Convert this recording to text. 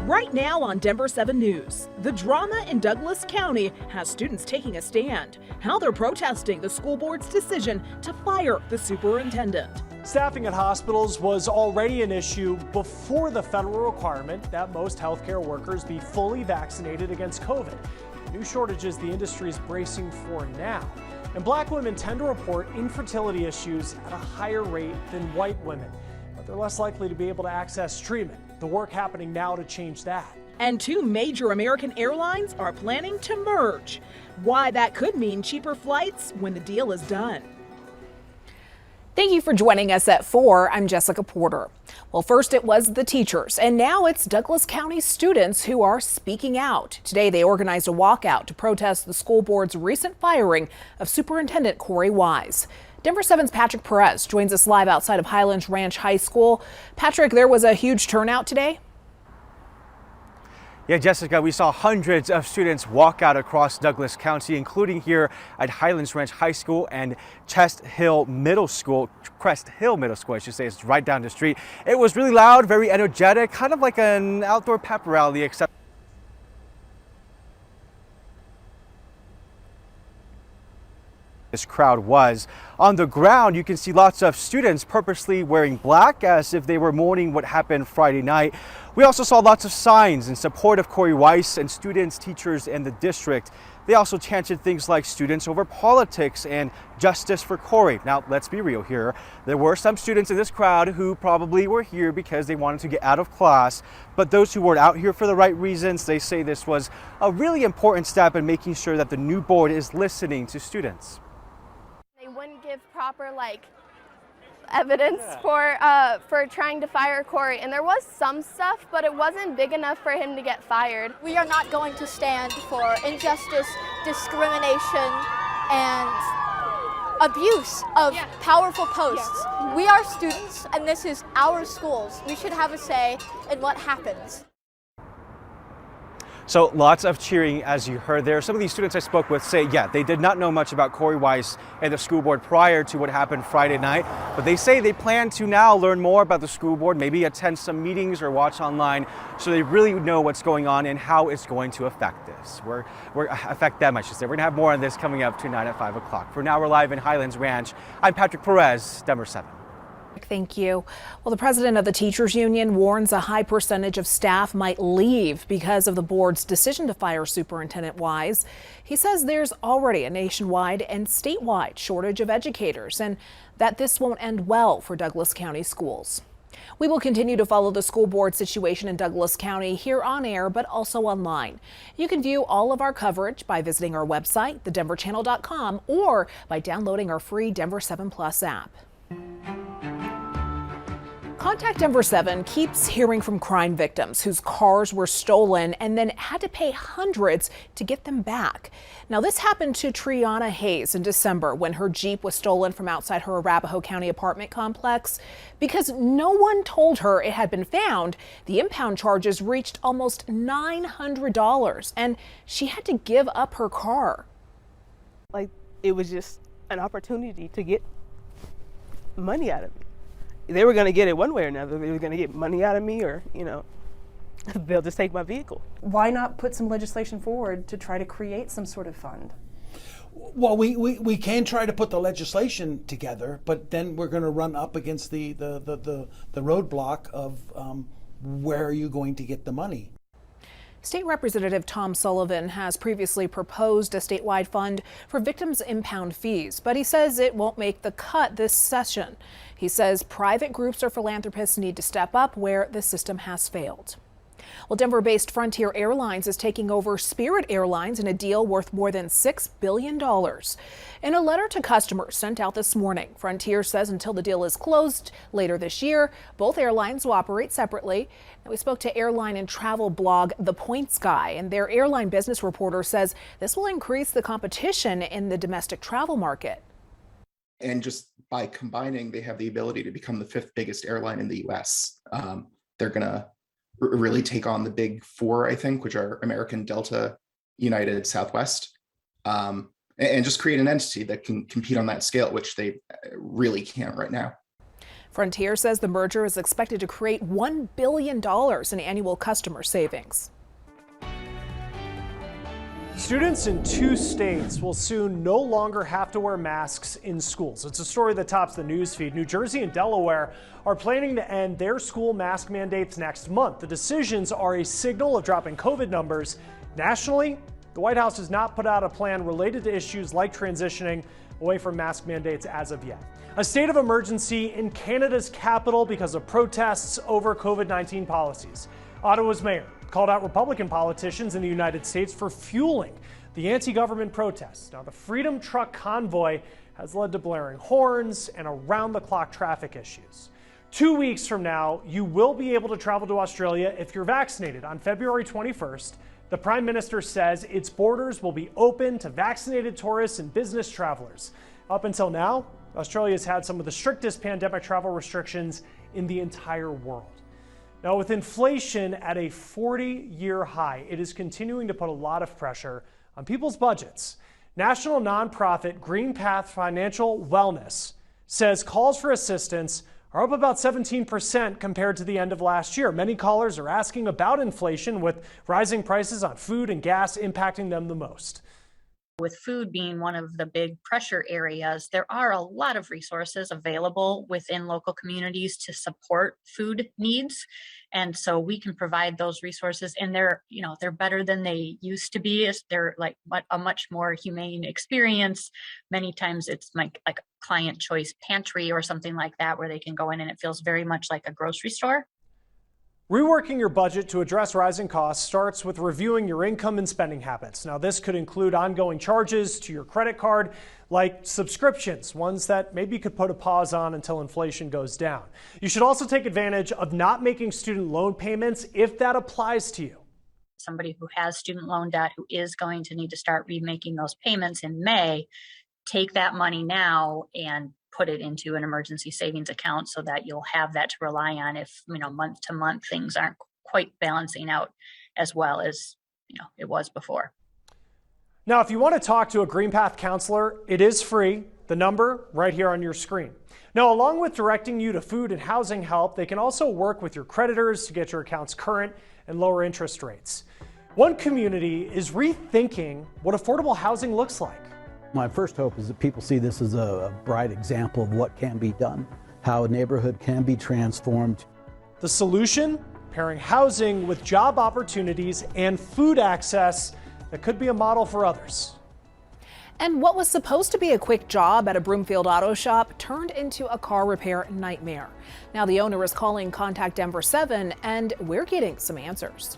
Right now on Denver 7 News, the drama in Douglas County has students taking a stand, how they're protesting the school board's decision to fire the superintendent. Staffing at hospitals was already an issue before the federal requirement that most healthcare workers be fully vaccinated against COVID. New shortages the industry is bracing for now. And black women tend to report infertility issues at a higher rate than white women, but they're less likely to be able to access treatment. The work happening now to change that. And two major American airlines are planning to merge. Why that could mean cheaper flights when the deal is done. Thank you for joining us at 4. I'm Jessica Porter. Well, first it was the teachers, and now it's Douglas County students who are speaking out. Today they organized a walkout to protest the school board's recent firing of Superintendent Corey Wise. Denver 7's Patrick Perez joins us live outside of Highlands Ranch High School. Patrick, there was a huge turnout today. Yeah, Jessica, we saw hundreds of students walk out across Douglas County, including here at Highlands Ranch High School and Crest Hill Middle School, I should say. It's right down the street. It was really loud, very energetic, kind of like an outdoor pep rally, except this crowd was. On the ground, you can see lots of students purposely wearing black as if they were mourning what happened Friday night. We also saw lots of signs in support of Corey Wise and students, teachers, and the district. They also chanted things like students over politics and justice for Corey. Now, let's be real here. There were some students in this crowd who probably were here because they wanted to get out of class, but those who were out here for the right reasons, they say this was a really important step in making sure that the new board is listening to students. They wouldn't give proper evidence for trying to fire Corey, and there was some stuff, but it wasn't big enough for him to get fired. We are not going to stand for injustice, discrimination, and abuse of powerful posts. We are students, and this is our schools. We should have a say in what happens. So lots of cheering, as you heard there. Some of these students I spoke with say, yeah, they did not know much about Corey Wise and the school board prior to what happened Friday night, but they say they plan to now learn more about the school board, maybe attend some meetings or watch online, so they really know what's going on and how it's going to affect this. Affect them, I should say. We're gonna have more on this coming up tonight at 5 o'clock. For now, we're live in Highlands Ranch. I'm Patrick Perez, Denver 7. Thank you. Well, the president of the teachers union warns a high percentage of staff might leave because of the board's decision to fire Superintendent Wise. He says there's already a nationwide and statewide shortage of educators and that this won't end well for Douglas County schools. We will continue to follow the school board situation in Douglas County here on air, but also online. You can view all of our coverage by visiting our website, thedenverchannel.com, or by downloading our free Denver 7 Plus app. Contact Denver 7 keeps hearing from crime victims whose cars were stolen and then had to pay hundreds to get them back. Now, this happened to Triana Hayes in December when her Jeep was stolen from outside her Arapahoe County apartment complex. Because no one told her it had been found, the impound charges reached almost $900, and she had to give up her car. It was just an opportunity to get money out of me. They were going to get it one way or another. They were going to get money out of me, or, they'll just take my vehicle. Why not put some legislation forward to try to create some sort of fund? Well, we can try to put the legislation together, but then we're going to run up against the roadblock of where are you going to get the money? State Representative Tom Sullivan has previously proposed a statewide fund for victims' impound fees, but he says it won't make the cut this session. He says private groups or philanthropists need to step up where the system has failed. Well, Denver-based Frontier Airlines is taking over Spirit Airlines in a deal worth more than $6 billion. In a letter to customers sent out this morning, Frontier says until the deal is closed later this year, both airlines will operate separately. Now, we spoke to airline and travel blog The Points Guy, and their airline business reporter says this will increase the competition in the domestic travel market. And just by combining, they have the ability to become the 5th biggest airline in the U.S. They're going to really take on the big 4, I think, which are American, Delta, United, Southwest, and just create an entity that can compete on that scale, which they really can't right now. Frontier says the merger is expected to create $1 billion in annual customer savings. Students in 2 states will soon no longer have to wear masks in schools. It's a story that tops the newsfeed. New Jersey and Delaware are planning to end their school mask mandates next month. The decisions are a signal of dropping COVID numbers. Nationally, the White House has not put out a plan related to issues like transitioning away from mask mandates as of yet. A state of emergency in Canada's capital because of protests over COVID-19 policies. Ottawa's mayor called out Republican politicians in the United States for fueling the anti-government protests. Now, the Freedom Truck convoy has led to blaring horns and around-the-clock traffic issues. 2 weeks from now, you will be able to travel to Australia if you're vaccinated. On February 21st, the Prime Minister says its borders will be open to vaccinated tourists and business travelers. Up until now, Australia has had some of the strictest pandemic travel restrictions in the entire world. Now, with inflation at a 40-year high, it is continuing to put a lot of pressure on people's budgets. National nonprofit GreenPath Financial Wellness says calls for assistance are up about 17% compared to the end of last year. Many callers are asking about inflation, with rising prices on food and gas impacting them the most. With food being one of the big pressure areas, there are a lot of resources available within local communities to support food needs. And so we can provide those resources, and they're better than they used to be. They're like a much more humane experience. Many times it's like a client choice pantry or something like that, where they can go in and it feels very much like a grocery store. Reworking your budget to address rising costs starts with reviewing your income and spending habits. Now, this could include ongoing charges to your credit card, like subscriptions, ones that maybe you could put a pause on until inflation goes down. You should also take advantage of not making student loan payments if that applies to you. Somebody who has student loan debt, who is going to need to start remaking those payments in May, take that money now and put it into an emergency savings account so that you'll have that to rely on if, month to month things aren't quite balancing out as well as, it was before. Now, if you want to talk to a GreenPath counselor, it is free. The number right here on your screen. Now, along with directing you to food and housing help, they can also work with your creditors to get your accounts current and lower interest rates. One community is rethinking what affordable housing looks like. My first hope is that people see this as a bright example of what can be done, how a neighborhood can be transformed. The solution? Pairing housing with job opportunities and food access that could be a model for others. And what was supposed to be a quick job at a Broomfield auto shop turned into a car repair nightmare. Now the owner is calling Contact Denver 7, and we're getting some answers.